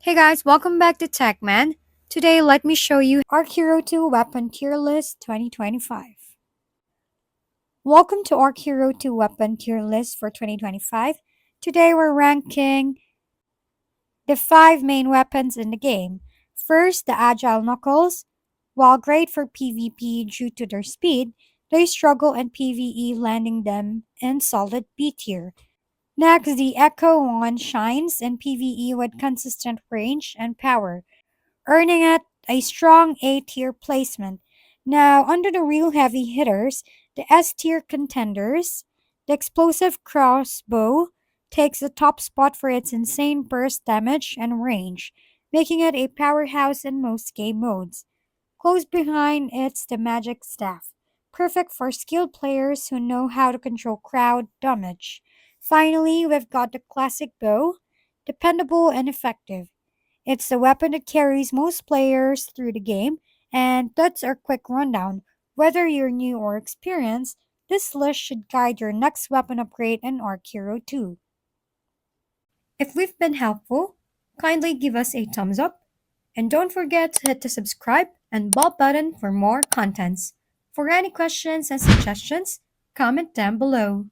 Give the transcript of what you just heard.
Hey guys, welcome back to TechMan. Today, let me show you Archero 2 Weapon Tier List 2025. Welcome to Archero 2 Weapon Tier List for 2025. Today, we're ranking the 5 main weapons in the game. First, the Agile Knuckles. While great for PvP due to their speed, they struggle in PvE, landing them in solid B tier. Next, the Echo 1 shines in PvE with consistent range and power, earning it a strong A tier placement. Now, under the real heavy hitters, the S tier contenders, the explosive crossbow takes the top spot for its insane burst damage and range, making it a powerhouse in most game modes. Close behind it's the magic staff, perfect for skilled players who know how to control crowd damage. Finally, we've got the classic bow, dependable and effective. It's the weapon that carries most players through the game, and that's our quick rundown. Whether you're new or experienced, this list should guide your next weapon upgrade in Arc Hero 2. If we've been helpful, kindly give us a thumbs up, and don't forget to hit the subscribe and bell button for more contents. For any questions and suggestions, comment down below.